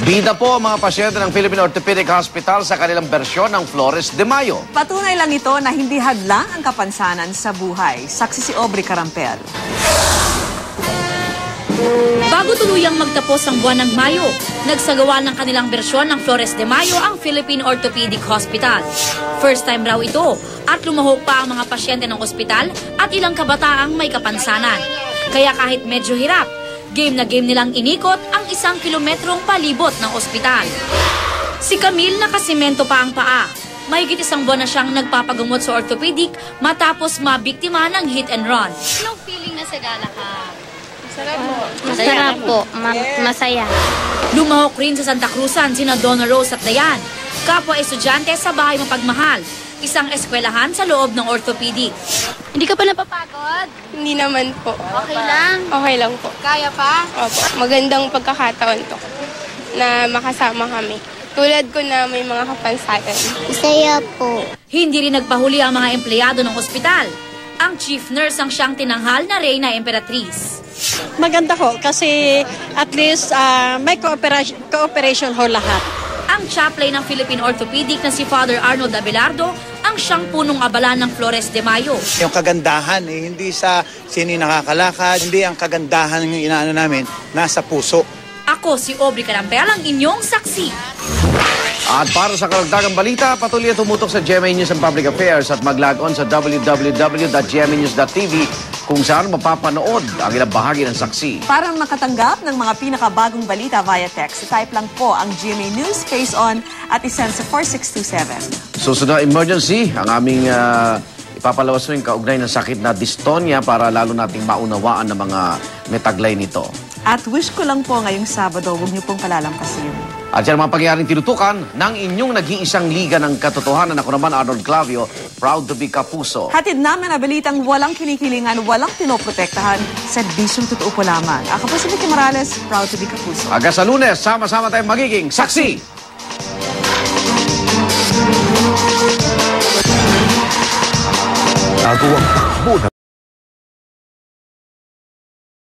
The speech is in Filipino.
Bida po ang mga pasyente ng Philippine Orthopedic Hospital sa kanilang bersyon ng Flores de Mayo. Patunay lang ito na hindi hadlang ang kapansanan sa buhay. Saksi si Aubrey Carampel. Bago tuluyang magtapos ang buwan ng Mayo, nagsagawa ng kanilang bersyon ng Flores de Mayo ang Philippine Orthopedic Hospital. First time raw ito at lumahok pa ang mga pasyente ng ospital at ilang kabataang may kapansanan. Kaya kahit medyo hirap, game na game nilang inikot ang 1 kilometrong palibot ng ospital. Si Camille nakasimento pa ang paa. Mahigit 1 buwan na siyang nagpapagamot sa orthopedic matapos mabiktima ng hit and run. Anong feeling na sagala ka? Masarap po. Masaya. Lumahok rin sa Santa Cruzan sina Donna Rose at Dayan, kapwa estudyante sa Bahay Mapagmahal, isang eskwelahan sa loob ng orthopedic. Hindi ka pa napapagod? Hindi naman po. Okay lang? Okay lang po. Kaya pa? Opo. Magandang pagkakataon to na makasama kami. Tulad ko na may mga kapansanan. Masaya po. Hindi rin nagpahuli ang mga empleyado ng ospital. Ang chief nurse ang siyang tinanghal na Reyna Emperatriz. Maganda ho kasi at least may cooperation ho lahat. Ang chaplain ng Philippine Orthopedic na si Father Arnold Abelardo ang siyang punong abala ng Flores de Mayo. Yung kagandahan, hindi sa sino nakakalakad, hindi ang kagandahan ng inaano namin, nasa puso. Ako si Aubrey Carampel, ang inyong saksi. At para sa karagdagang balita, patuloy tumutok sa GMA News and Public Affairs at mag-log on sa www.gmanews.tv kung saan mapapanood ang ilang bahagi ng saksi. Para makatanggap ng mga pinakabagong balita via text, type lang po ang GMA News Face On at isend sa 4627. Susunod na emergency, ang aming ipapalawas rin kaugnay ng sakit na dystonia para lalo nating maunawaan ng mga metaglay nito. At wish ko lang po ngayong Sabado, huwag niyo pong palalampasin. At yan ang mga pangyayaring tinutukan ng inyong nag-iisang liga ng katotohanan. Ako naman, Arnold Clavio, proud to be Kapuso. Hatid namin ang balitang walang kinikilingan, walang pinoprotektahan, serbisyong totoo po lamang. Ako po si Vicky Morales, proud to be Kapuso. Hanggang sa Lunes, sama-sama tayong magiging saksi! Nagawa